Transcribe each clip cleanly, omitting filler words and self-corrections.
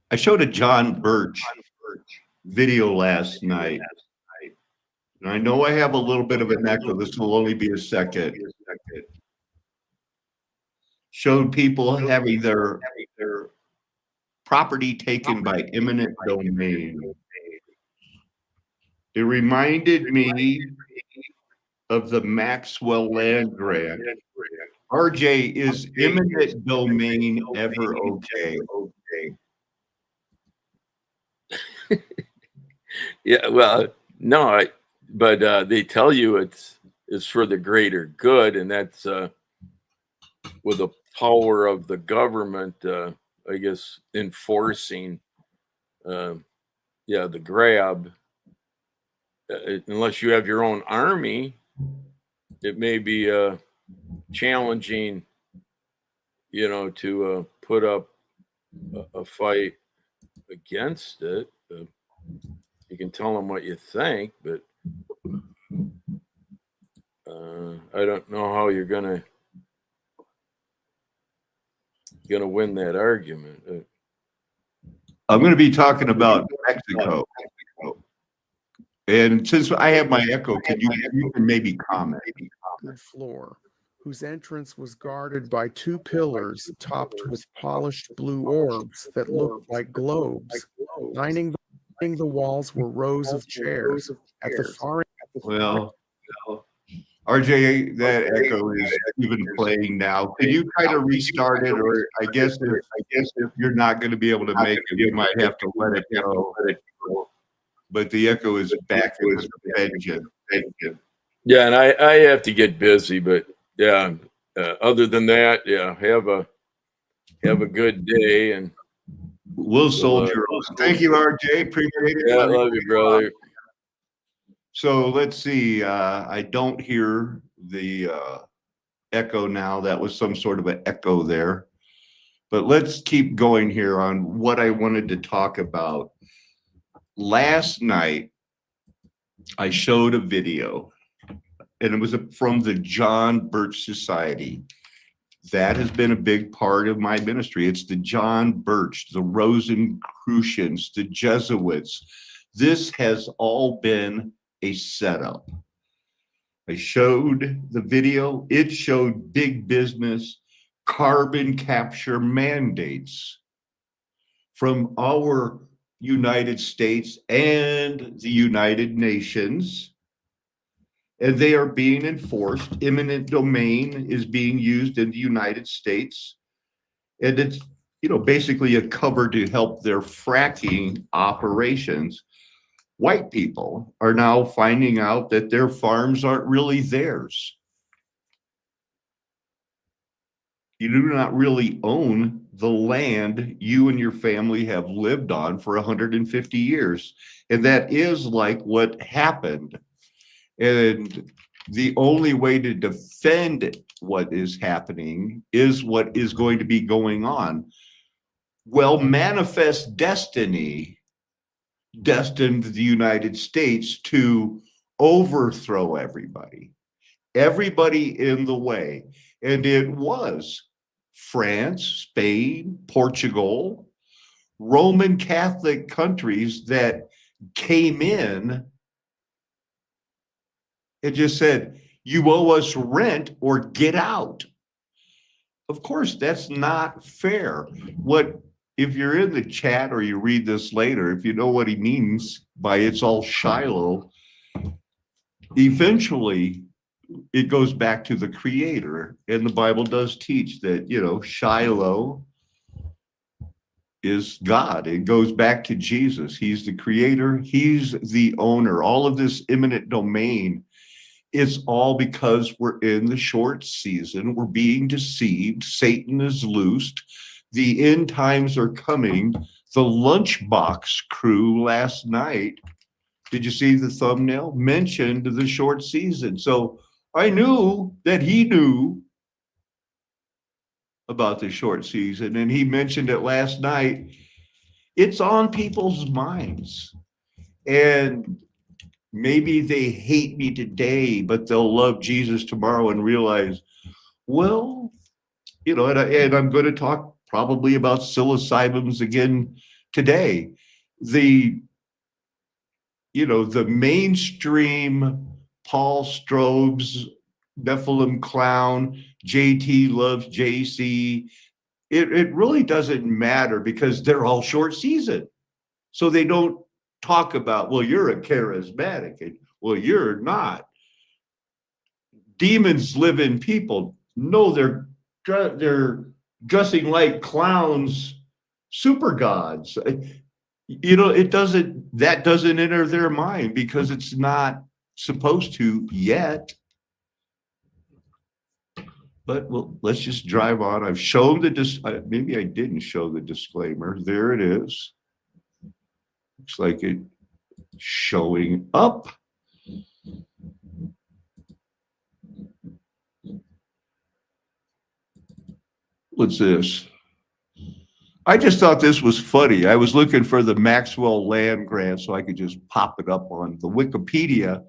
I showed a John Birch video last night, and I know I have a little bit of an echo. This will only be a second. Showed people having their property taken by eminent domain. It reminded me of the Maxwell land grant. RJ, is eminent domain ever okay? Yeah, well, no, but they tell you it's for the greater good, and that's with the power of the government, I guess, enforcing, the grab. Unless you have your own army, it may be challenging, to put up a fight against it. You can tell them what you think, but I don't know how you're gonna win that argument. I'm going to be talking about Mexico. And since I have my echo, you can maybe comment. Floor, whose entrance was guarded by two pillars topped with polished blue orbs that looked like globes. Lining the walls were rows of chairs. At the far end. Well, RJ, that echo is even playing now. Can you try to restart it? Or I guess if you're not going to be able to make it, you might have to let it go. But the echo is back with the engine. Yeah, and I have to get busy, but yeah. Other than that, yeah, have a good day, and we'll soldier on. Thank you, RJ. Appreciate it. Yeah, I love you, brother. So let's see. I don't hear the echo now. That was some sort of an echo there. But let's keep going here on what I wanted to talk about. Last night, I showed a video, and it was from the John Birch Society. That has been a big part of my ministry. It's the John Birch, the Rosicrucians, the Jesuits. This has all been a setup. I showed the video. It showed big business carbon capture mandates from our United States and the United Nations, and they are being enforced. Eminent domain is being used in the United States, and it's basically a cover to help their fracking operations. White people are now finding out that their farms aren't really theirs. You do not really own the land you and your family have lived on for 150 years. And that is like what happened. And the only way to defend what is happening is what is going to be going on. Well, manifest destiny destined the United States to overthrow everybody in the way. And it was France, Spain, Portugal, Roman Catholic countries that came in and just said, you owe us rent or get out. Of course, that's not fair. If you're in the chat or you read this later, if you know what he means by it's all Shiloh, eventually it goes back to the creator. And the Bible does teach that, Shiloh is God. It goes back to Jesus. He's the creator. He's the owner. All of this eminent domain is all because we're in the short season. We're being deceived. Satan is loosed. The end times are coming. The Lunchbox crew last night, did you see the thumbnail? Mentioned the short season. So I knew that he knew about the short season, and he mentioned it last night. It's on people's minds. And maybe they hate me today, but they'll love Jesus tomorrow and realize, well, and I'm going to talk probably about psilocybins again today. The mainstream Paul Strobe's Nephilim clown, JT loves JC. It really doesn't matter because they're all short season. So they don't talk about, well, you're a charismatic, and well, you're not. Demons live in people. No, they're dressing like clowns, super gods. That doesn't enter their mind because it's not supposed to yet. But well, let's just drive on. I've shown maybe I didn't show the disclaimer. There it is. Looks like it showing up. What's this? I just thought this was funny. I was looking for the Maxwell Land Grant so I could just pop it up on the Wikipedia.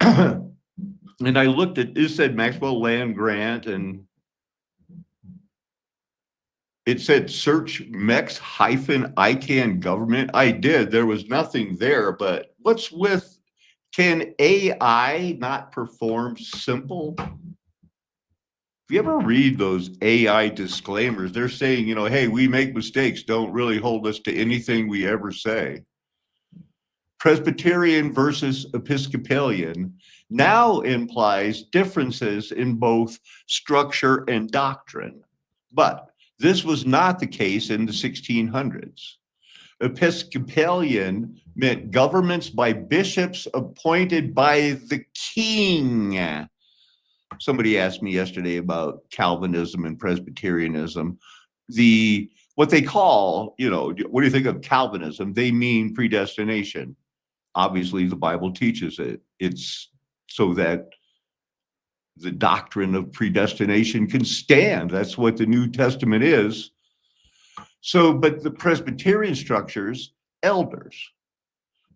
And I looked at it, said Maxwell Land Grant, and it said search MEX-ICANN government. I did. There was nothing there, but what's with, can AI not perform simple? If you ever read those AI disclaimers, they're saying, hey, we make mistakes. Don't really hold us to anything we ever say. Presbyterian versus Episcopalian now implies differences in both structure and doctrine. But this was not the case in the 1600s. Episcopalian meant governments by bishops appointed by the king. Somebody asked me yesterday about Calvinism and Presbyterianism. What they call, what do you think of Calvinism? They mean predestination. Obviously, the Bible teaches it. It's so that the doctrine of predestination can stand. That's what the New Testament is. So, but the Presbyterian structures, elders,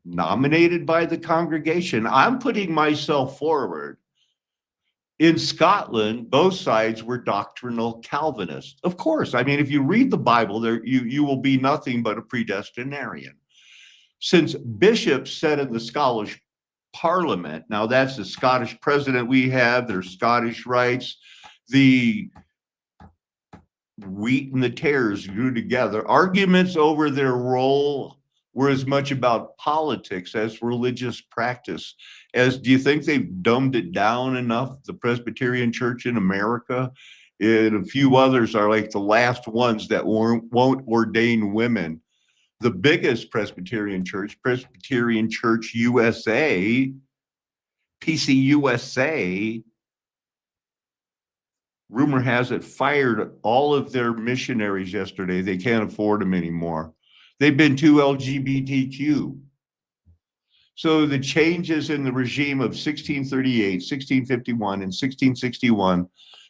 nominated by the congregation. I'm putting myself forward. In Scotland, both sides were doctrinal Calvinists. Of course, I mean, if you read the Bible, you will be nothing but a predestinarian. Since bishops sat in the Scottish Parliament, now that's the Scottish president we have, their Scottish rights, the wheat and the tares grew together. Arguments over their role were as much about politics as religious practice. Do you think they've dumbed it down enough? The Presbyterian Church in America and a few others are like the last ones that won't ordain women. The biggest Presbyterian Church USA, PCUSA, rumor has it, fired all of their missionaries yesterday. They can't afford them anymore. They've been too LGBTQ. So the changes in the regime of 1638, 1651, and 1661,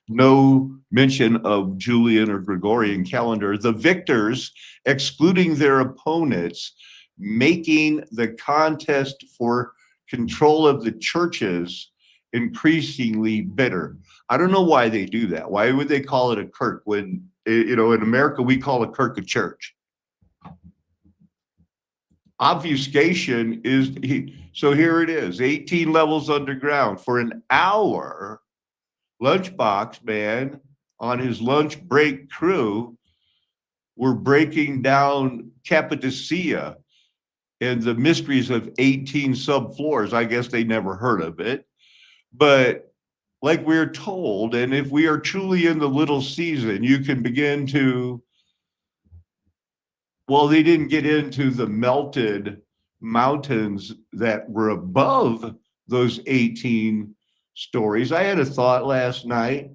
no mention of Julian or Gregorian calendar. The victors excluding their opponents, making the contest for control of the churches increasingly bitter. I don't know why they do that. Why would they call it a kirk when, in America, we call a kirk a church? Obfuscation is, so here it is, 18 levels underground for an hour. Lunchbox man on his lunch break crew were breaking down Cappadocia and the mysteries of 18 subfloors. I guess they never heard of it. But like we're told, and if we are truly in the little season, you can begin to, well, they didn't get into the melted mountains that were above those 18 stories. I had a thought last night.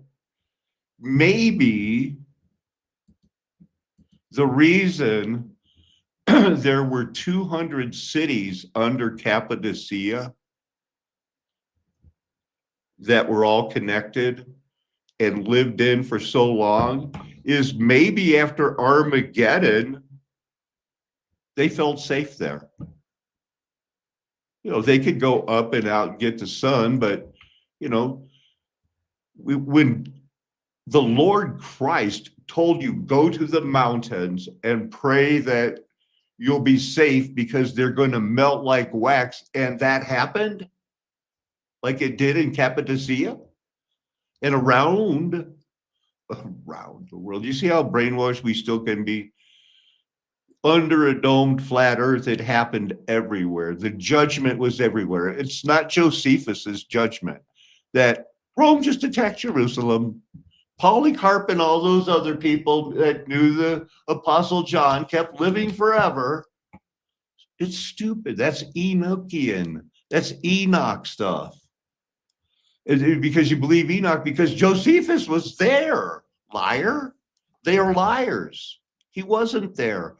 Maybe the reason there were 200 cities under Cappadocia that were all connected and lived in for so long is maybe after Armageddon, they felt safe there. They could go up and out and get the sun, but, when the Lord Christ told you go to the mountains and pray that you'll be safe because they're going to melt like wax, and that happened like it did in Cappadocia and around the world. You see how brainwashed we still can be? Under a domed flat earth, it happened everywhere. The judgment was everywhere. It's not Josephus's judgment that Rome just attacked Jerusalem. Polycarp and all those other people that knew the Apostle John kept living forever. It's stupid. That's Enochian. That's Enoch stuff. Because you believe Enoch because Josephus was there. Liar. They are liars. He wasn't there.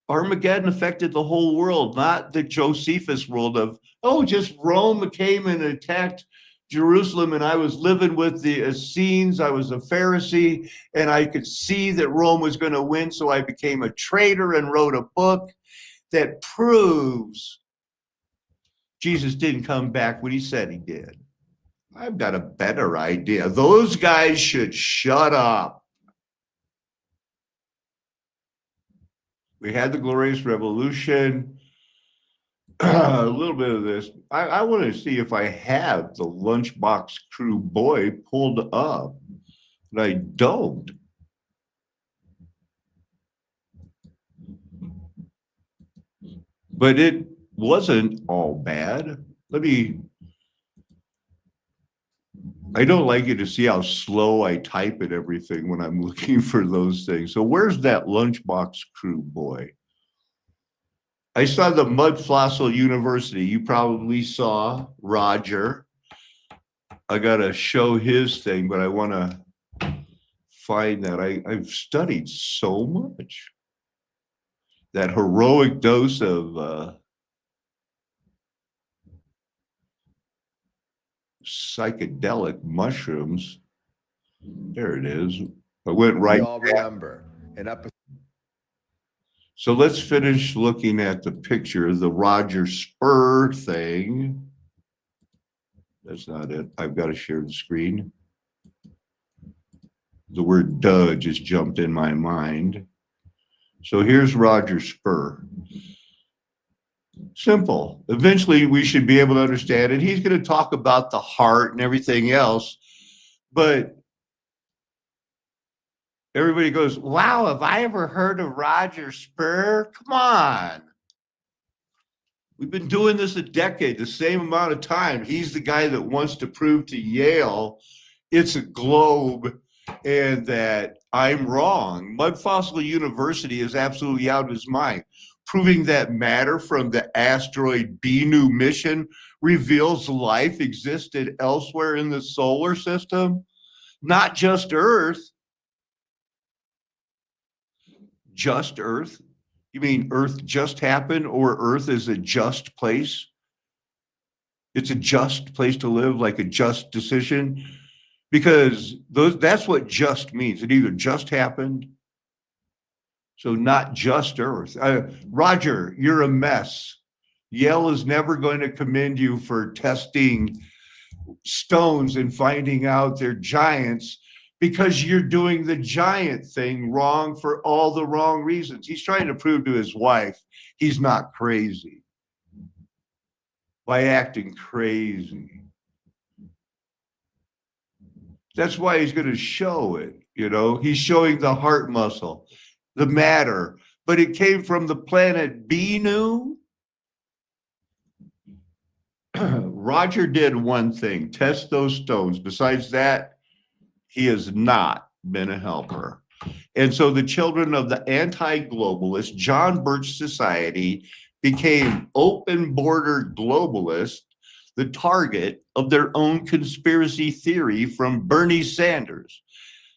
Armageddon affected the whole world, not the Josephus world of, oh, just Rome came and attacked Jerusalem, and I was living with the Essenes. I was a Pharisee, and I could see that Rome was going to win, so I became a traitor and wrote a book that proves Jesus didn't come back when he said he did. I've got a better idea. Those guys should shut up. We had the Glorious Revolution. A little bit of this. I want to see if I have the Lunchbox Crew Boy pulled up, but I don't. But it wasn't all bad. I don't like you to see how slow I type and everything when I'm looking for those things. So where's that Lunchbox Crew Boy? I saw the Mud Fossil University. You probably saw Roger. I got to show his thing, but I want to find that. I've studied so much. That heroic dose of psychedelic mushrooms. There it is. I went right. We all remember an episode. So let's finish looking at the picture, the Roger Spur thing. That's not it. I've got to share the screen. The word duh just jumped in my mind. So here's Roger Spur. Simple. Eventually we should be able to understand it. He's going to talk about the heart and everything else, but everybody goes, wow, have I ever heard of Roger Spur? Come on. We've been doing this a decade, the same amount of time. He's the guy that wants to prove to Yale it's a globe and that I'm wrong. Mud Fossil University is absolutely out of his mind. Proving that matter from the asteroid Bennu mission reveals life existed elsewhere in the solar system, not just Earth. Just Earth? You mean Earth just happened, or Earth is a just place? It's a just place to live, like a just decision? Because that's what just means. It either just happened, so not just Earth. Roger, you're a mess. Yale is never going to commend you for testing stones and finding out they're giants, because you're doing the giant thing wrong for all the wrong reasons. He's trying to prove to his wife he's not crazy by acting crazy. That's why he's going to show it. You know, he's showing the heart muscle, the matter, but it came from the planet Bennu. Roger did one thing, test those stones. Besides that, he has not been a helper. And so the children of the anti-globalist John Birch Society became open border globalists, the target of their own conspiracy theory from Bernie Sanders,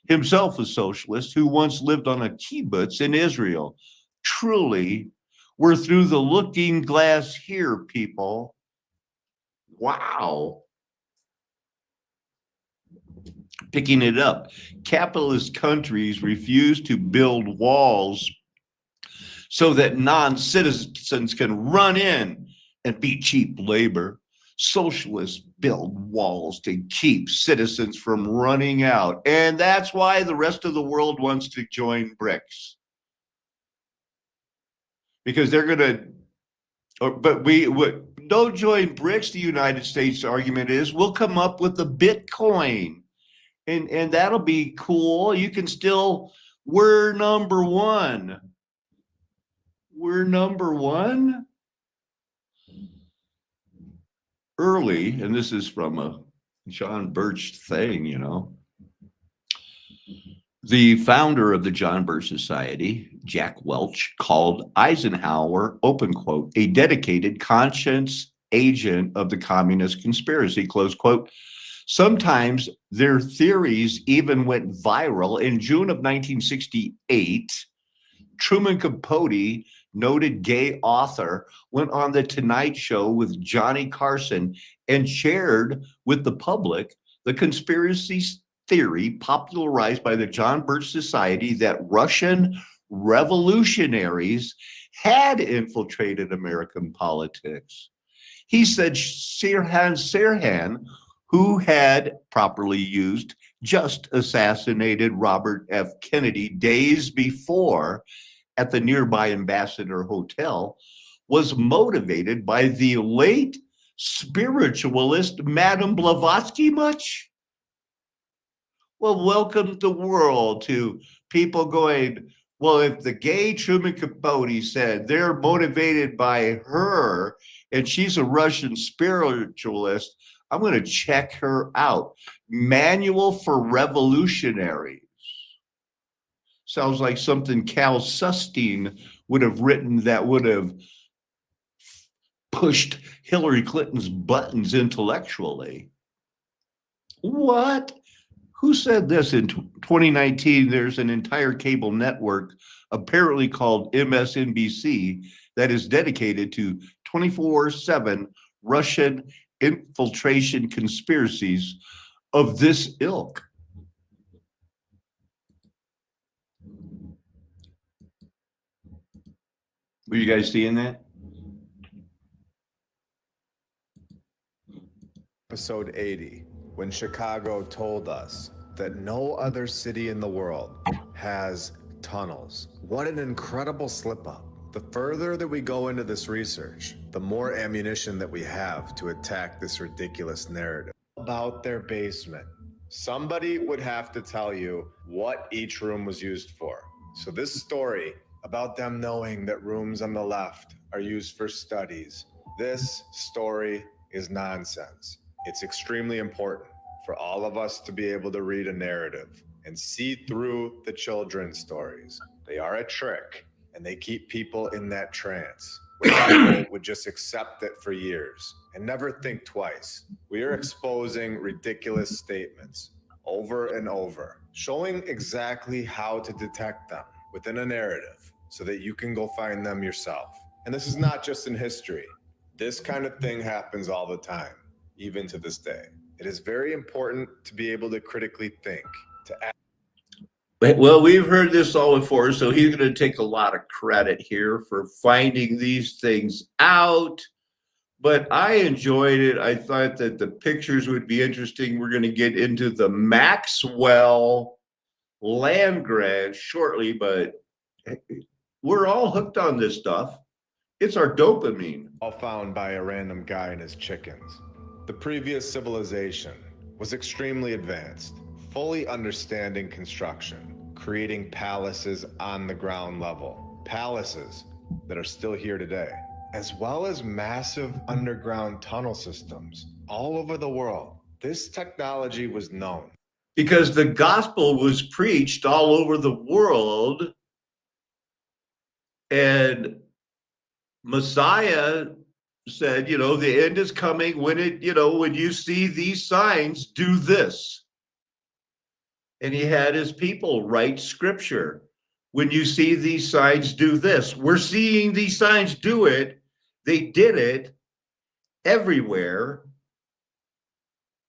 himself a socialist who once lived on a kibbutz in Israel. Truly, we're through the looking glass here, people. Wow. Picking it up. Capitalist countries refuse to build walls so that non-citizens can run in and be cheap labor. Socialists build walls to keep citizens from running out. And that's why the rest of the world wants to join BRICS. Because they're going to, but don't join BRICS, the United States argument is, we'll come up with the Bitcoin. And that'll be cool. You can still, we're number one. We're number one. Early, and this is from a John Birch thing, you know. The founder of the John Birch Society, Jack Welch, called Eisenhower, open quote, a dedicated conscience agent of the communist conspiracy, close quote. Sometimes their theories even went viral. In June of 1968, Truman Capote, noted gay author, went on The Tonight Show with Johnny Carson and shared with the public the conspiracy theory popularized by the John Birch Society that Russian revolutionaries had infiltrated American politics. He said Sirhan, who had properly used, just assassinated Robert F. Kennedy days before at the nearby Ambassador Hotel, was motivated by the late spiritualist Madame Blavatsky much? Well, welcome the world to people going, well, if the gay Truman Capote said they're motivated by her and she's a Russian spiritualist, I'm going to check her out. Manual for Revolutionaries. Sounds like something Cal Sustein would have written that would have pushed Hillary Clinton's buttons intellectually. What? Who said this? In 2019, there's an entire cable network apparently called MSNBC that is dedicated to 24/7 Russian infiltration conspiracies of this ilk. Were you guys seeing that? Episode 80, when Chicago told us that no other city in the world has tunnels. What an incredible slip up. The further that we go into this research, the more ammunition that we have to attack this ridiculous narrative. About their basement. Somebody would have to tell you what each room was used for. So this story about them knowing that rooms on the left are used for studies, this story is nonsense. It's extremely important for all of us to be able to read a narrative and see through the children's stories. They are a trick, and they keep people in that trance where people would just accept it for years and never think twice. We are exposing ridiculous statements over and over, showing exactly how to detect them within a narrative so that you can go find them yourself. And this is not just in history. This kind of thing happens all the time, even to this day. It is very important to be able to critically think, to act. Well, we've heard this all before, so he's going to take a lot of credit here for finding these things out. But I enjoyed it. I thought that the pictures would be interesting. We're going to get into the Maxwell land grant shortly, but we're all hooked on this stuff. It's our dopamine. All found by a random guy and his chickens. The previous civilization was extremely advanced, fully understanding construction, creating palaces on the ground level, palaces that are still here today, as well as massive underground tunnel systems all over the world. This technology was known because the gospel was preached all over the world, and Messiah said, you know, the end is coming. When it, you know, when you see these signs, do this. And he had his people write scripture. When you see these signs, do this. We're seeing these signs do it. They did it everywhere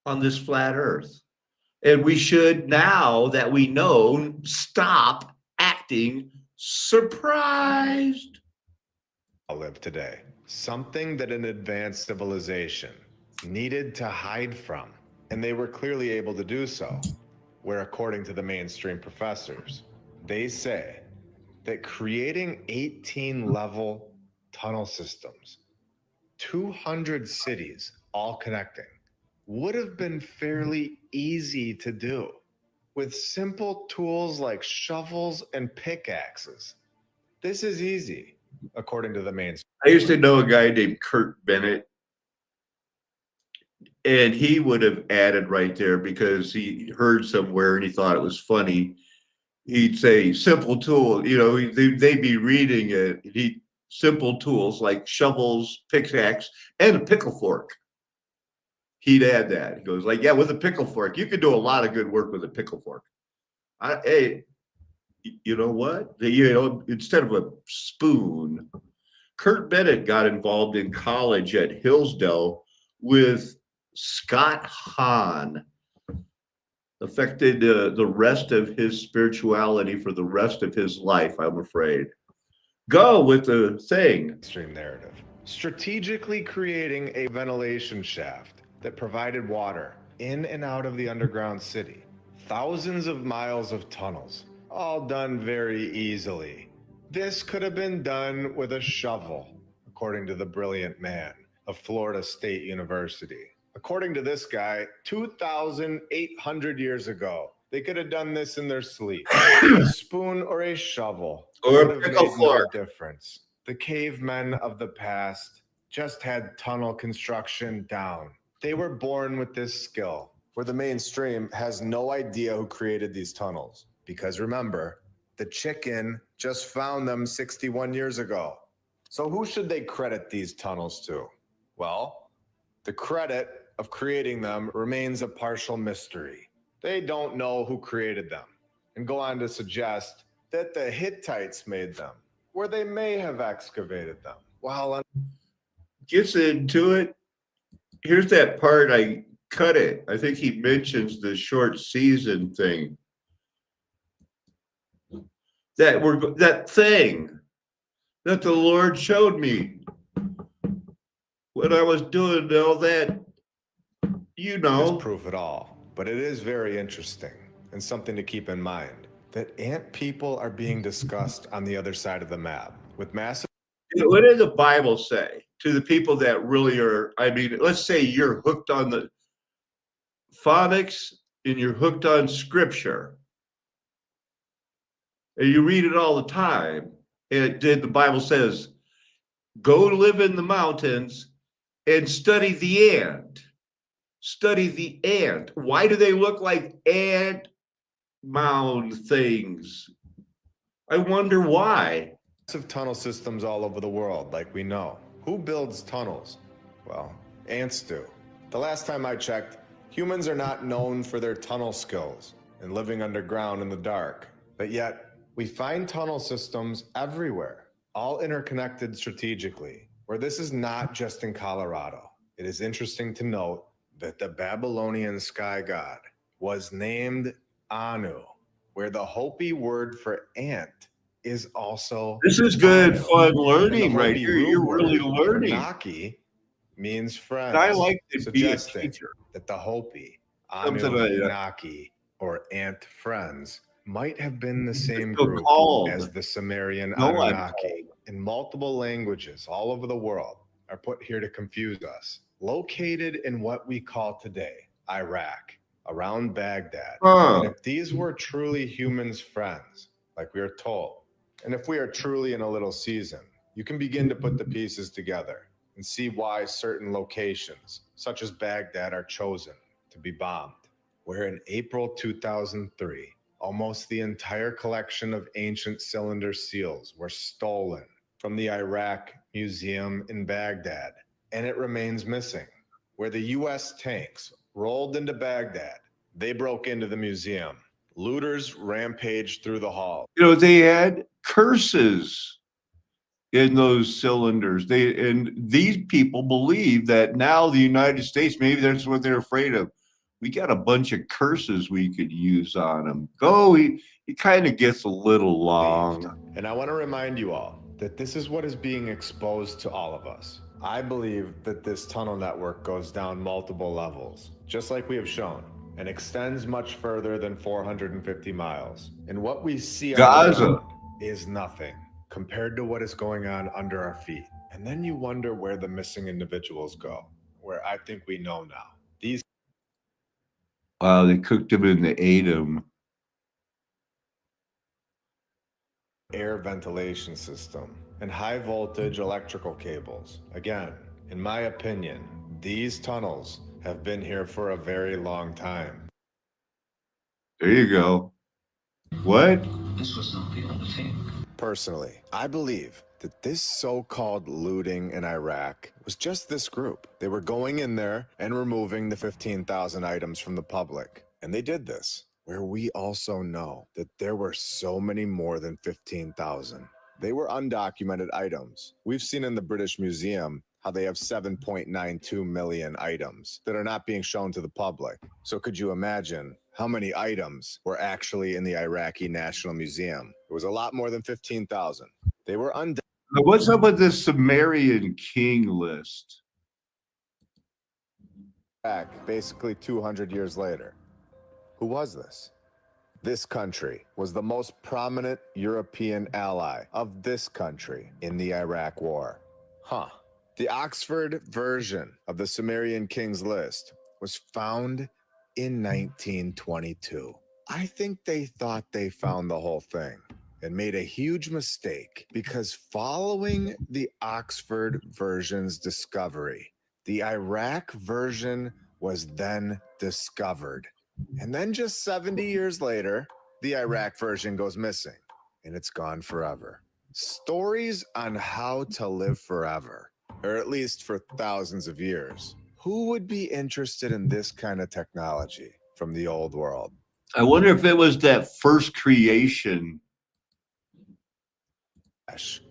on this flat earth. And we should, now that we know, stop acting surprised. live today. Something that an advanced civilization needed to hide from, and they were clearly able to do so, where according to the mainstream professors, they say that creating 18-level tunnel systems, 200 cities all connecting, would have been fairly easy to do with simple tools like shovels and pickaxes. This is easy, according to the mainstream. I used to know a guy named Kurt Bennett, and he would have added right there because he heard somewhere and he thought it was funny. He'd say simple tool, they'd be reading it. Simple tools like shovels, pickaxe, and a pickle fork. He'd add that. He goes like, yeah, with a pickle fork, you could do a lot of good work with a pickle fork. Hey, you know what? Instead of a spoon, Kurt Bennett got involved in college at Hillsdale with Scott Hahn, affected the rest of his spirituality for the rest of his life, I'm afraid. Go with the thing. Mainstream narrative. Strategically creating a ventilation shaft that provided water in and out of the underground city. Thousands of miles of tunnels, all done very easily. This could have been done with a shovel, according to the brilliant man of Florida State University. According to this guy, 2,800 years ago, they could have done this in their sleep. A spoon or a shovel Or a would have pickle made no fork. difference. The cavemen of the past just had tunnel construction down. They were born with this skill, where the mainstream has no idea who created these tunnels. Because remember, the chicken just found them 61 years ago. So who should they credit these tunnels to? Well, the credit of creating them remains a partial mystery. They don't know who created them, and go on to suggest that the Hittites made them, where they may have excavated them. While Gets into it. Here's that part. I cut it. I think he mentions the short season thing. That thing that the Lord showed me when I was doing all that, is proof at all, but it is very interesting and something to keep in mind that ant people are being discussed on the other side of the map with massive. What did the Bible say to the people that really are? I mean, let's say you're hooked on the phonics and you're hooked on scripture and you read it all the time. And the Bible says, go live in the mountains and study the ant. Study the ant. Why do they look like ant mound things? I wonder why. Massive tunnel systems all over the world, like we know. Who builds tunnels? Well, ants do. The last time I checked, humans are not known for their tunnel skills and living underground in the dark. But yet, we find tunnel systems everywhere, all interconnected strategically, where this is not just in Colorado. It is interesting to note that the Babylonian sky god was named Anu, where the Hopi word for ant is also. This is good, Anu. fun And the learning right Hopi here. root You're really word, learning. Naki, means friends. I like to be a suggesting teacher. that the Hopi, Something like that. Anunnaki, or ant friends might have been the same So group called. as the Sumerian No, I'm Anunnaki. In multiple languages all over the world are put here to confuse us. Located in what we call today Iraq, around Baghdad. Huh. And if these were truly humans' friends, like we are told, and if we are truly in a little season, you can begin to put the pieces together and see why certain locations, such as Baghdad, are chosen to be bombed. Where in April 2003, almost the entire collection of ancient cylinder seals were stolen from the Iraq Museum in Baghdad, and it remains missing. Where the US tanks rolled into Baghdad, they broke into the museum. Looters rampaged through the hall. They had curses in those cylinders. And these people believe that now the United States, maybe that's what they're afraid of. We got a bunch of curses we could use on them. It kind of gets a little long. And I want to remind you all that this is what is being exposed to all of us. I believe that this tunnel network goes down multiple levels, just like we have shown, and extends much further than 450 miles. And what we see on the Gaza. ground is nothing compared to what is going on under our feet. And then you wonder where the missing individuals go, where I think we know now. These Wow, they cooked him and they ate him. air ventilation system and high voltage electrical cables. Again, in my opinion, these tunnels have been here for a very long time. There you go. What? This was not the only thing. Personally, I believe that this so-called looting in Iraq was just this group. They were going in there and removing the 15,000 items from the public. And they did this, where we also know that there were so many more than 15,000. They were undocumented items. We've seen in the British Museum how they have 7.92 million items that are not being shown to the public. So could you imagine how many items were actually in the Iraqi National Museum? It was a lot more than 15,000. They were undocumented. Now, what's up with this Sumerian king list? Back basically 200 years later. Who was this? This country was the most prominent European ally of this country in the Iraq War. Huh. The Oxford version of the Sumerian Kings list was found in 1922. I think they thought they found the whole thing and made a huge mistake, because following the Oxford version's discovery, the Iraq version was then discovered. And then just 70 years later, the Iraq version goes missing, and it's gone forever. Stories on how to live forever, or at least for thousands of years. Who would be interested in this kind of technology from the old world? I wonder if it was that first creation.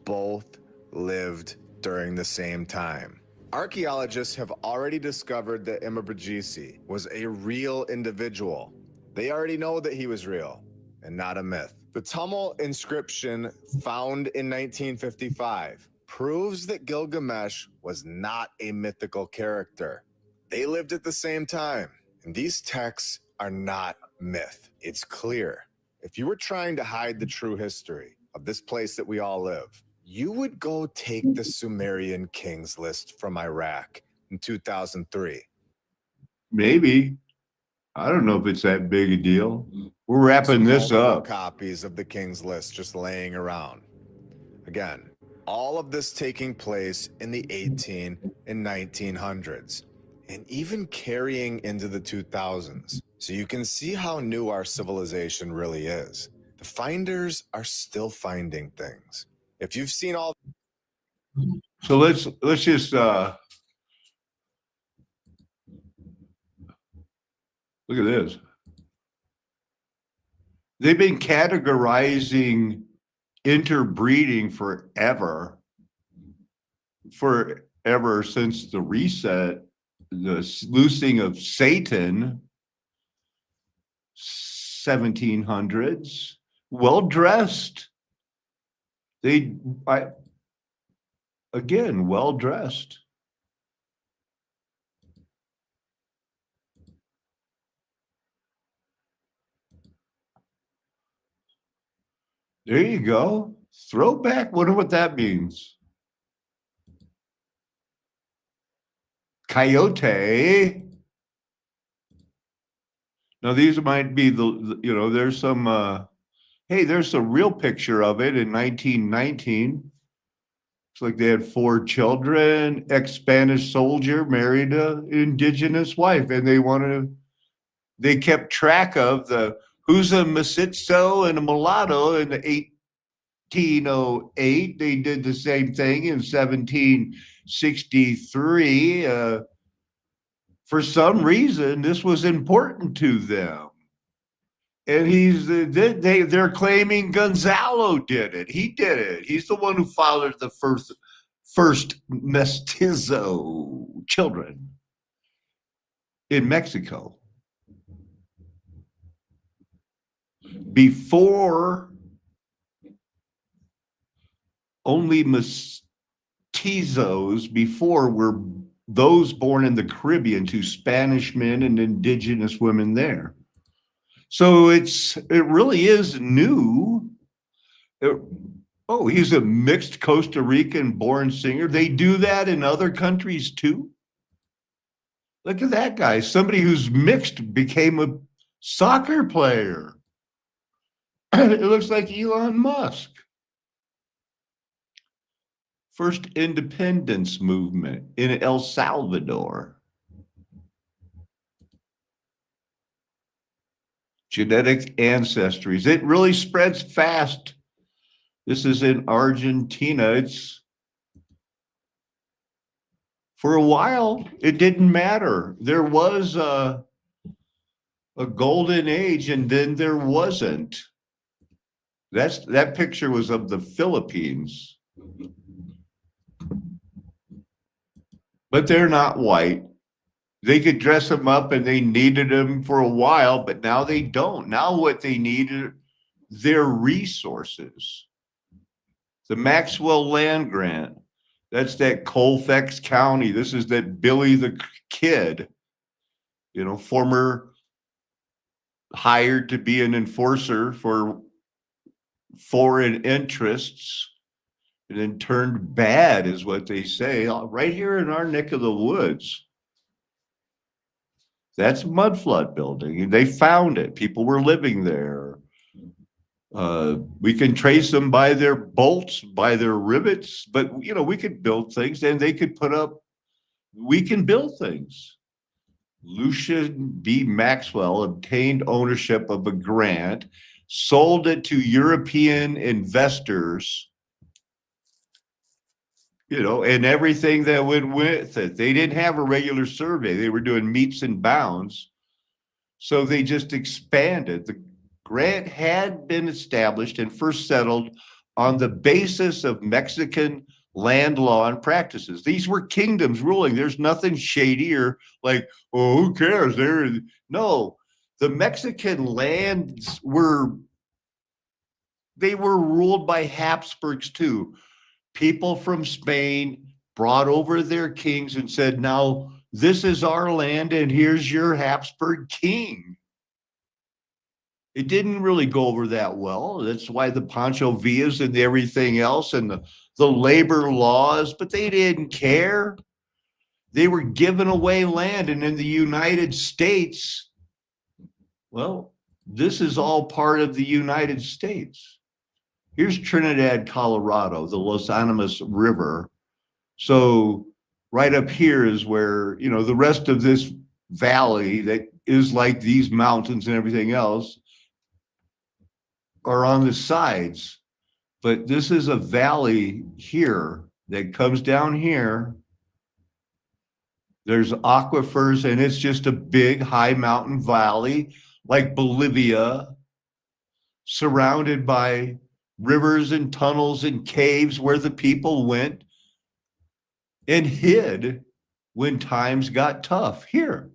Both lived during the same time. Archaeologists have already discovered that Imabrijisi was a real individual. They already know that he was real and not a myth. The Tamil inscription found in 1955 proves that Gilgamesh was not a mythical character. They lived at the same time, and these texts are not myth. It's clear. If you were trying to hide the true history of this place that we all live, you would go take the Sumerian Kings list from Iraq in 2003. Maybe. I don't know if it's that big a deal. We're wrapping this Multiple up. copies of the Kings list just laying around. Again, all of this taking place in the 18 and 1900s, and even carrying into the 2000s. So you can see how new our civilization really is. The finders are still finding things. If you've seen all So let's just look at this. They've been categorizing interbreeding forever since the reset, the loosing of Satan, 1700s. Well dressed. Again, well dressed. There you go. Throwback. Wonder what that means. Coyote. Now these might be there's some hey, there's a real picture of it in 1919. It's like they had 4 children, ex-Spanish soldier married an indigenous wife, and they kept track of who's a mestizo and a mulatto in the 1808. They did the same thing in 1763. For some reason, this was important to them. And they're claiming Gonzalo did it. He did it. He's the one who fathered the first mestizo children in Mexico. Before, only mestizos mestizos before were those born in the Caribbean to Spanish men and indigenous women there. So it really is new. Oh, he's a mixed Costa Rican born singer. They do that in other countries too. Look at that guy. Somebody who's mixed became a soccer player. It looks like Elon Musk. First independence movement in El Salvador. Genetic ancestries. It really spreads fast. This is in Argentina. It's for a while, it didn't matter. There was a golden age, and then there wasn't. That picture was of the Philippines. But they're not white. They could dress them up and they needed them for a while, but now they don't. Now what they need are their resources. The Maxwell Land Grant, that's that Colfax County. This is that Billy the Kid, former hired to be an enforcer for foreign interests and then turned bad is what they say, right here in our neck of the woods. That's a mud flood building. They found it. People were living there. We can trace them by their bolts, by their rivets, but we could build things and they could we can build things. Lucian B. Maxwell obtained ownership of a grant, sold it to European investors, and everything that went with it. They didn't have a regular survey. They were doing meets and bounds. So they just expanded. The grant had been established and first settled on the basis of Mexican land law and practices. These were kingdoms ruling. There's nothing shadier, like, oh, who cares? No, the Mexican lands were ruled by Habsburgs too. People from Spain brought over their kings and said, now this is our land and here's your Habsburg king. It didn't really go over that well. That's why the Pancho Villas and everything else and the labor laws, but they didn't care. They were giving away land. And in the United States, well, this is all part of the United States. Here's Trinidad, Colorado, the Los Animas River. So right up here is where, the rest of this valley that is like these mountains and everything else are on the sides. But this is a valley here that comes down here. There's aquifers and it's just a big high mountain valley like Bolivia, surrounded by rivers and tunnels and caves where the people went and hid when times got tough. Here,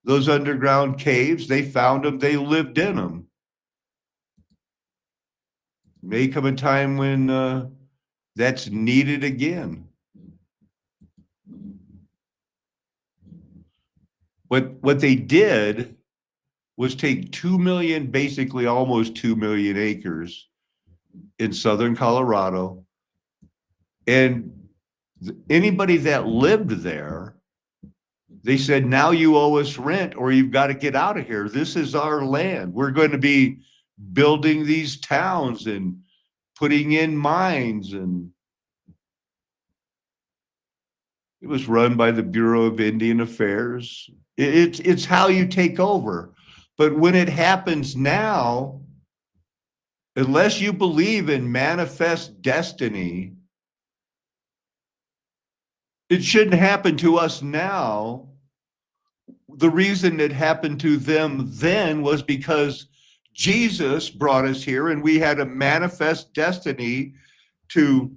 those underground caves, they found them, they lived in them. May come a time when that's needed again. What they did was take 2 million, basically almost 2 million acres in southern Colorado, and anybody that lived there, they said, now you owe us rent or you've got to get out of here. This is our land. We're going to be building these towns and putting in mines. And it was run by the Bureau of Indian Affairs. It's how you take over. But when it happens now, unless you believe in manifest destiny, it shouldn't happen to us now. The reason it happened to them then was because Jesus brought us here and we had a manifest destiny to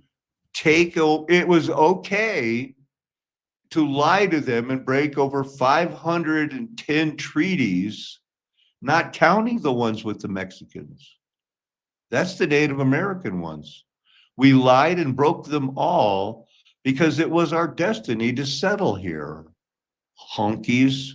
it was okay to lie to them and break over 510 treaties, not counting the ones with the Mexicans. That's the Native American ones. We lied and broke them all because it was our destiny to settle here. Honkies.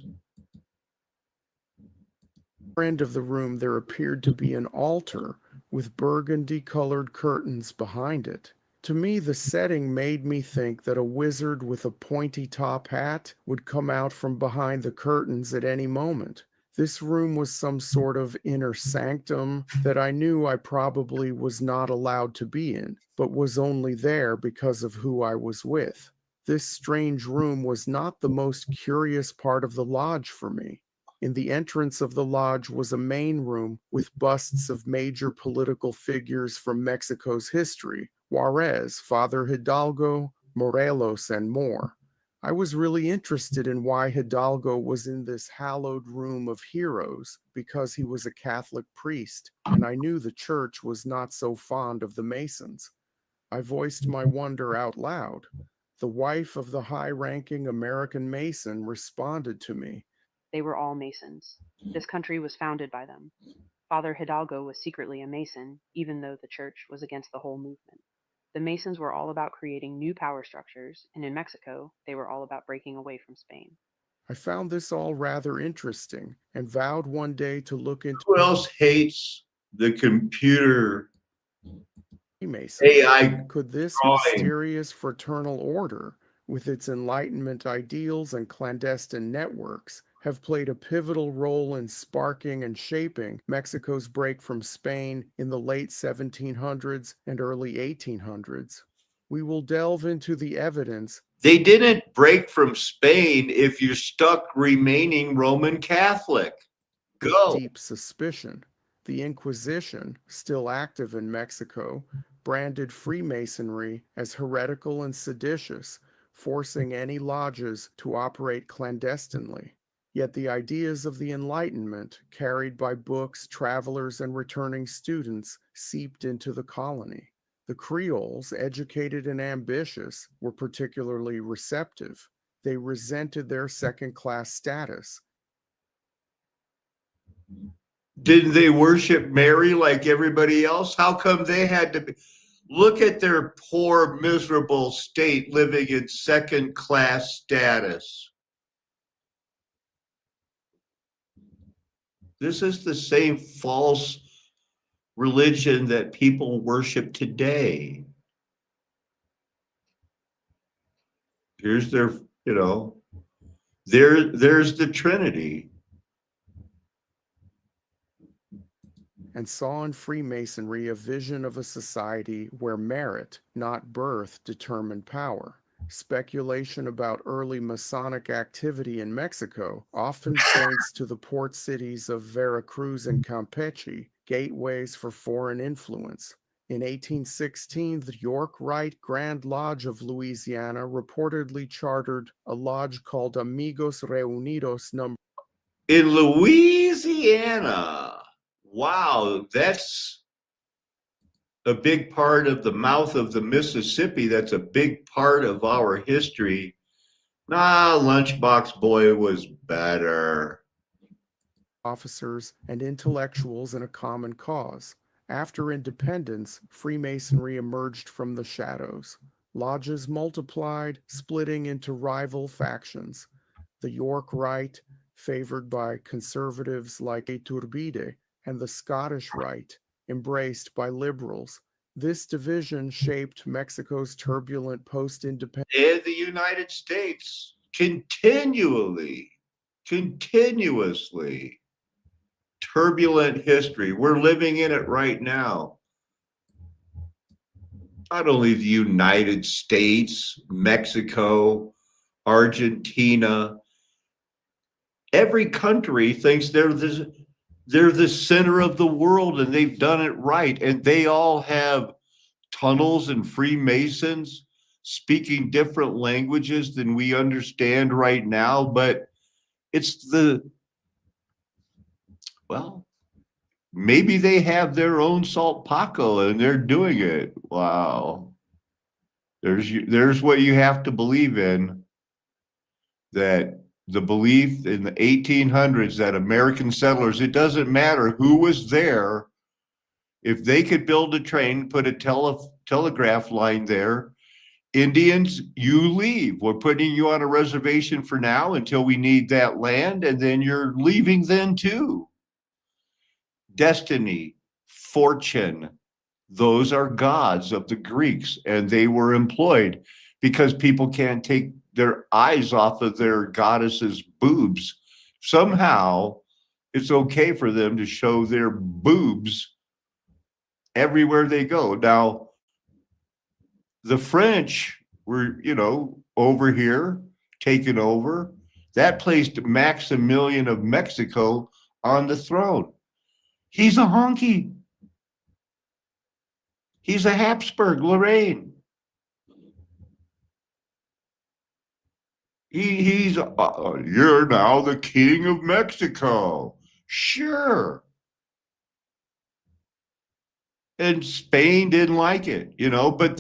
End of the room, there appeared to be an altar with burgundy-colored curtains behind it. To me, the setting made me think that a wizard with a pointy top hat would come out from behind the curtains at any moment. This room was some sort of inner sanctum that I knew I probably was not allowed to be in, but was only there because of who I was with. This strange room was not the most curious part of the lodge for me. In the entrance of the lodge was a main room with busts of major political figures from Mexico's history: Juarez, Father Hidalgo, Morelos, and more. I was really interested in why Hidalgo was in this hallowed room of heroes, because he was a Catholic priest, and I knew the church was not so fond of the Masons. I voiced my wonder out loud. The wife of the high-ranking American Mason responded to me. They were all Masons. This country was founded by them. Father Hidalgo was secretly a Mason, even though the church was against the whole movement. The Masons were all about creating new power structures, and in Mexico, they were all about breaking away from Spain. I found this all rather interesting and vowed one day to look into Who else hates the computer Freemasons. AI Could this drawing? mysterious fraternal order, with its Enlightenment ideals and clandestine networks, have played a pivotal role in sparking and shaping Mexico's break from Spain in the late 1700s and early 1800s? We will delve into the evidence. They didn't break from Spain if you're stuck remaining Roman Catholic. Go. Deep suspicion. The Inquisition, still active in Mexico, branded Freemasonry as heretical and seditious, forcing any lodges to operate clandestinely. Yet the ideas of the Enlightenment, carried by books, travelers, and returning students, seeped into the colony. The Creoles, educated and ambitious, were particularly receptive. They resented their second-class status. Didn't they worship Mary like everybody else? How come they had to be? Look at their poor, miserable state living in second-class status. This is the same false religion that people worship today. Here's their, there's the Trinity. And saw in Freemasonry a vision of a society where merit, not birth, determined power. Speculation about early Masonic activity in Mexico often points to the port cities of Veracruz and Campeche, gateways for foreign influence. In 1816, the York Rite Grand Lodge of Louisiana reportedly chartered a lodge called Amigos Reunidos No. In Louisiana. Wow, that's a big part of the mouth of the Mississippi. That's a big part of our history. Lunchbox Boy was better. Officers and intellectuals in a common cause. After independence, Freemasonry emerged from the shadows. Lodges multiplied, splitting into rival factions. The York Rite, favored by conservatives like Iturbide, and the Scottish Rite, embraced by liberals. This division shaped Mexico's turbulent post-independence. And the United States continuously turbulent history. We're living in it right now. Not only the United States, Mexico, Argentina, every country thinks they're the center of the world and they've done it right. And they all have tunnels and Freemasons speaking different languages than we understand right now. But it's maybe they have their own salt Paco and they're doing it. Wow. There's what you have to believe in, that the belief in the 1800s that American settlers, it doesn't matter who was there, if they could build a train, put a telegraph line there, Indians, you leave. We're putting you on a reservation for now until we need that land, and then you're leaving then too. Destiny, fortune, those are gods of the Greeks, and they were employed because people can't take their eyes off of their goddesses' boobs. Somehow, it's okay for them to show their boobs everywhere they go. Now, the French were, over here, taken over. That placed Maximilian of Mexico on the throne. He's a honky. He's a Habsburg, Lorraine. He's you're now the king of Mexico. Sure. And Spain didn't like it, but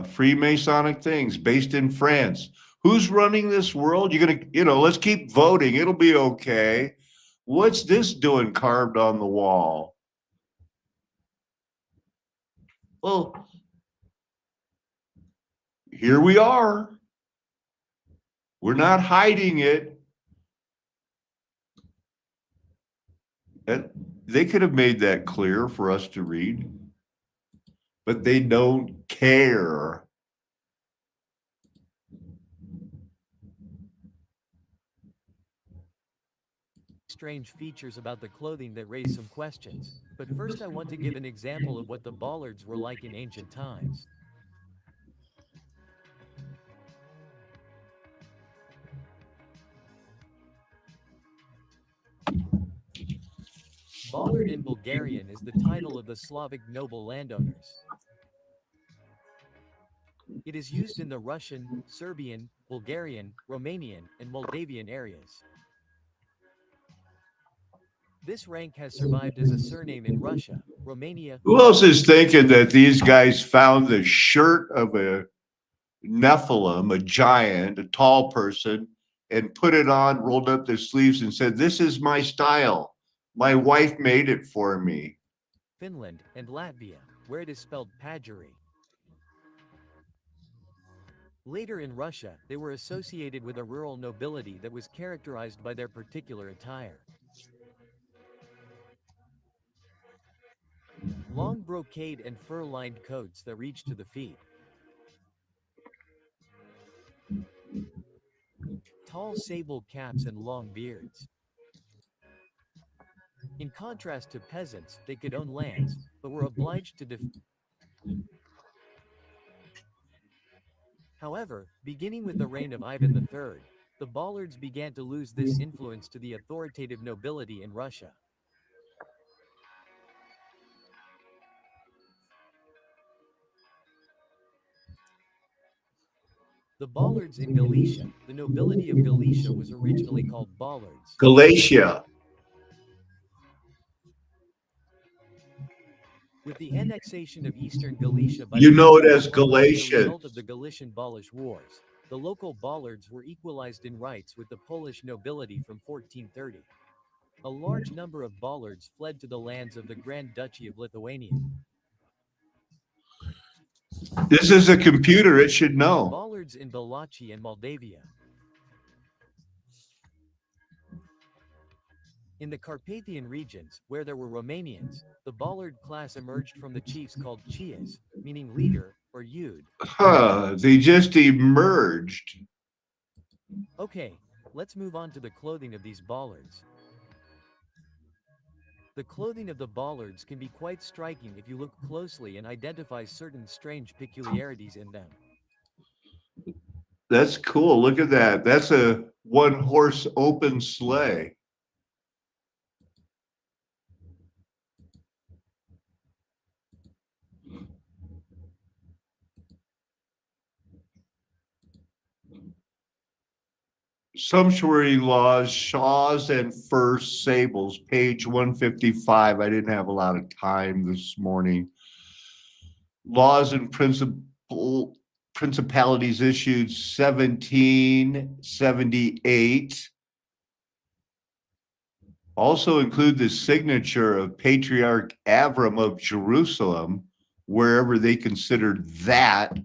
Freemasonic things based in France. Who's running this world? You're going to, let's keep voting. It'll be okay. What's this doing carved on the wall? Well, here we are. We're not hiding it. And they could have made that clear for us to read, but they don't care. Strange features about the clothing that raise some questions, but first I want to give an example of what the bollards were like in ancient times. Bollard in Bulgarian is the title of the Slavic noble landowners. It is used in the Russian, Serbian, Bulgarian, Romanian, and Moldavian areas. This rank has survived as a surname in Russia, Romania. Who else is thinking that these guys found the shirt of a Nephilim, a giant, a tall person, and put it on, rolled up their sleeves, and said, "This is my style. My wife made it for me." Finland, and Latvia, where it is spelled Pajari. Later in Russia, they were associated with a rural nobility that was characterized by their particular attire. Long brocade and fur-lined coats that reached to the feet. Tall sable caps and long beards. In contrast to peasants, they could own lands, but were obliged to However, beginning with the reign of Ivan III, the bollards began to lose this influence to the authoritative nobility in Russia. The bollards in Galicia, the nobility of Galicia was originally called bollards. Galatia. With the annexation of eastern Galicia by You the know it Turkish as Poles as a Galatians. result of the Galician-Polish Wars, the local bollards were equalized in rights with the Polish nobility from 1430. A large number of bollards fled to the lands of the Grand Duchy of Lithuania. This is a computer. It should know. Bollards in Wallachia and Moldavia. In the Carpathian regions, where there were Romanians, the bollard class emerged from the chiefs called chias, meaning leader, or yud. They just emerged. Okay, let's move on to the clothing of these bollards. The clothing of the bollards can be quite striking if you look closely and identify certain strange peculiarities in them. That's cool. Look at that. That's a one-horse open sleigh. Sumptuary laws, shawls and fur sables, page 155. I didn't have a lot of time this morning. Laws and principalities issued 1778. Also include the signature of Patriarch Avram of Jerusalem, wherever they considered that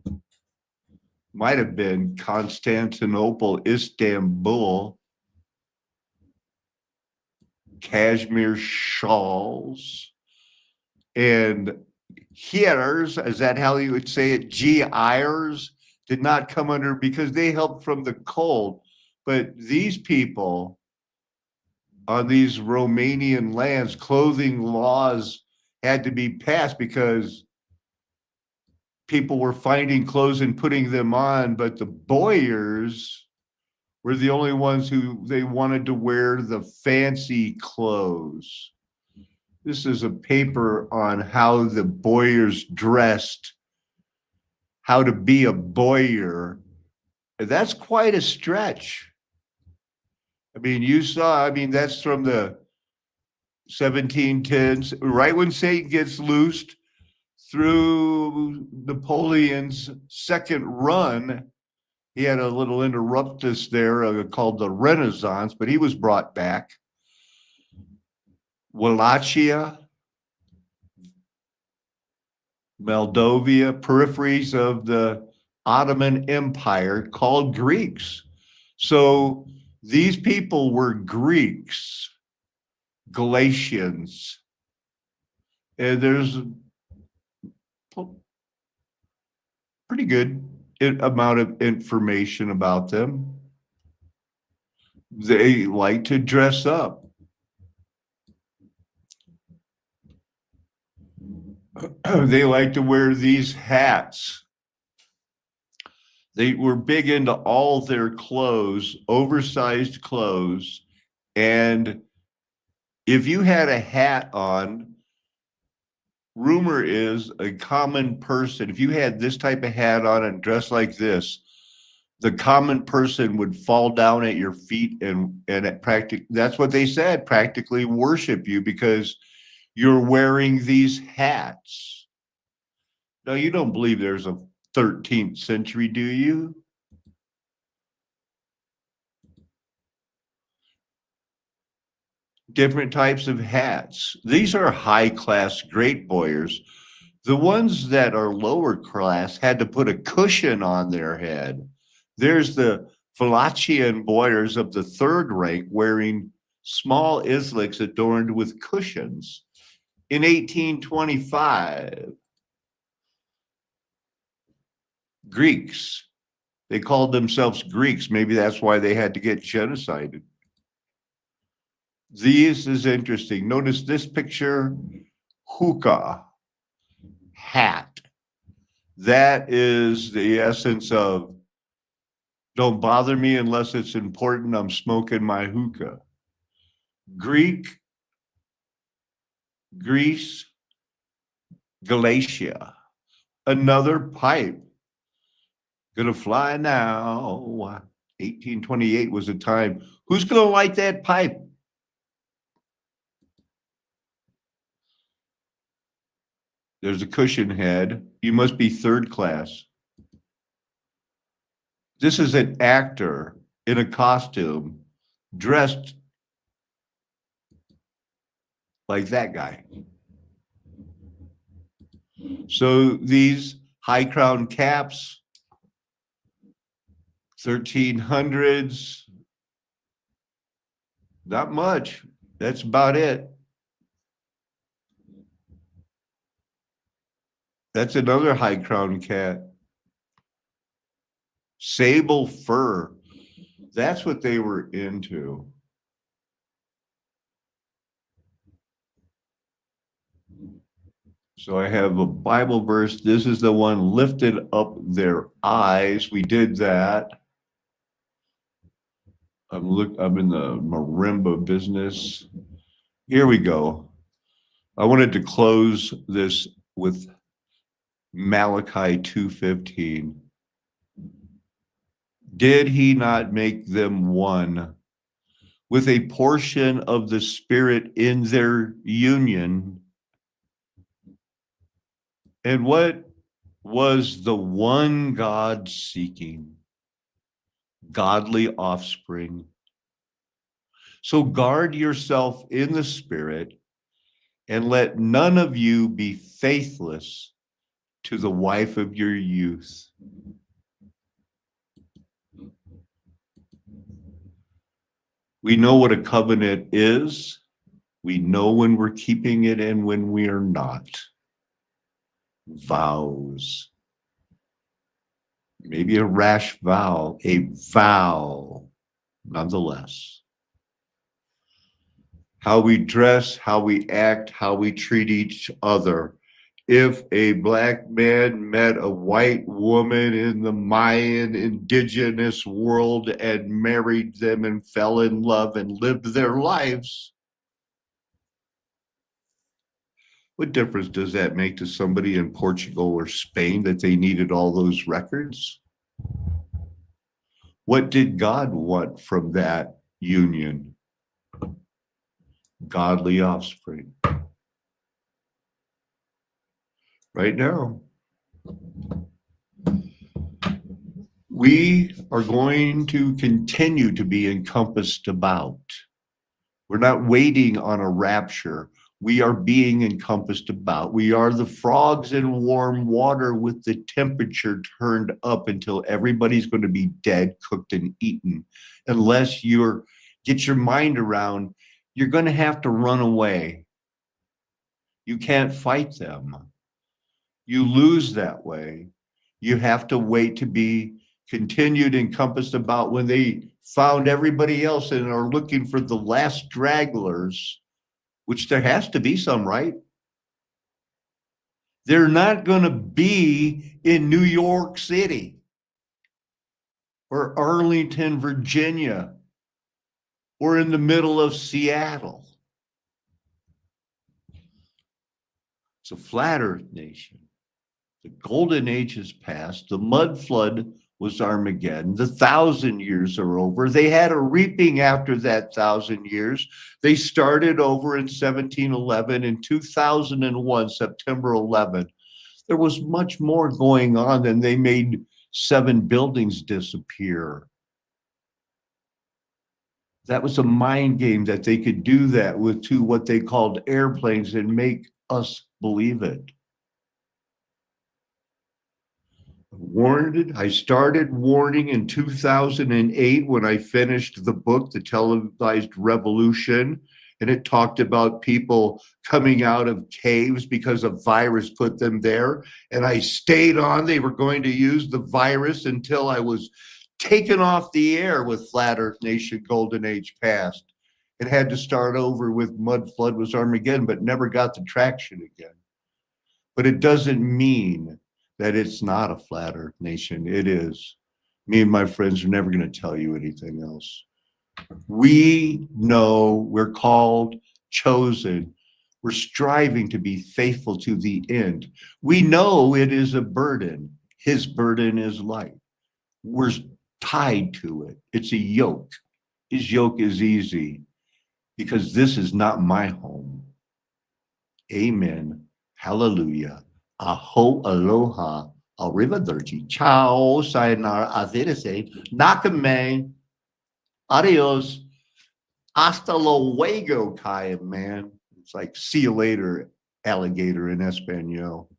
might have been Constantinople, Istanbul, cashmere shawls, and hearers, is that how you would say it? G-ires did not come under because they helped from the cold. But these people on these Romanian lands, clothing laws had to be passed because people were finding clothes and putting them on, but the boyars were the only ones who they wanted to wear the fancy clothes. This is a paper on how the boyars dressed, how to be a boyar. That's quite a stretch. I mean, that's from the 1710s, right when Satan gets loosed through Napoleon's second run. He had a little interruptus there called the Renaissance, but he was brought back. Wallachia, Moldavia, peripheries of the Ottoman Empire called Greeks. So these people were Greeks, Galatians. And there's a pretty good amount of information about them. They like to dress up. They like to wear these hats. They were big into all their clothes, oversized clothes. And if you had a hat on, rumor is a common person, if you had this type of hat on and dressed like this, the common person would fall down at your feet and that's what they said, practically worship you because you're wearing these hats. Now, you don't believe there's a 13th century, do you? Different types of hats. These are high class great boyars. The ones that are lower class had to put a cushion on their head. There's the Wallachian boyars of the third rank wearing small isliks adorned with cushions. In 1825, Greeks, they called themselves Greeks. Maybe that's why they had to get genocided. This is interesting. Notice this picture, hookah, hat. That is the essence of don't bother me unless it's important. I'm smoking my hookah. Greece, Galatia, another pipe. Gonna fly now. 1828 was the time. Who's gonna light that pipe? There's a cushion head. You must be third class. This is an actor in a costume dressed like that guy. So these high crown caps, 1300s, not much. That's about it. That's another high crown cat. Sable fur. That's what they were into. So I have a Bible verse. This is the one, lifted up their eyes. We did that. I'm in the marimba business. Here we go. I wanted to close this with Malachi 2:15. Did he not make them one with a portion of the Spirit in their union? And what was the one God seeking? Godly offspring. So guard yourself in the spirit, and let none of you be faithless to the wife of your youth. We know what a covenant is. We know when we're keeping it and when we are not. Vows. Maybe a rash vow, a vow, nonetheless. How we dress, how we act, how we treat each other. If a black man met a white woman in the Mayan indigenous world and married them and fell in love and lived their lives, what difference does that make to somebody in Portugal or Spain that they needed all those records? What did God want from that union? Godly offspring. Right now, we are going to continue to be encompassed about. We're not waiting on a rapture. We are being encompassed about. We are the frogs in warm water with the temperature turned up until everybody's going to be dead, cooked, and eaten. Unless you get your mind around, you're going to have to run away. You can't fight them. You lose that way. You have to wait to be continued, encompassed about when they found everybody else and are looking for the last stragglers, which there has to be some, right? They're not going to be in New York City or Arlington, Virginia, or in the middle of Seattle. It's a flat earth nation. The golden age has passed. The mud flood was Armageddon. The 1,000 years are over. They had a reaping after that 1,000 years. They started over in 1711. In 2001, September 11th, there was much more going on than they made 7 buildings disappear. That was a mind game that they could do that with 2 what they called airplanes and make us believe it. I started warning in 2008 when I finished the book, The Televised Revolution, and it talked about people coming out of caves because a virus put them there. And I stayed on. They were going to use the virus until I was taken off the air with Flat Earth Nation Golden Age Past. It had to start over with Mud Flood was Armageddon, but never got the traction again. But it doesn't mean that it's not a flat earth nation. It is. Me and my friends are never going to tell you anything else. We know we're called, chosen. We're striving to be faithful to the end. We know it is a burden. His burden is light. We're tied to it. It's a yoke. His yoke is easy because this is not my home. Amen. Hallelujah. Aho, aloha, arrivederci, ciao, sayonara, avederse, nakame, adios, hasta luego, Kaya, man. It's like see you later, alligator in Espanol.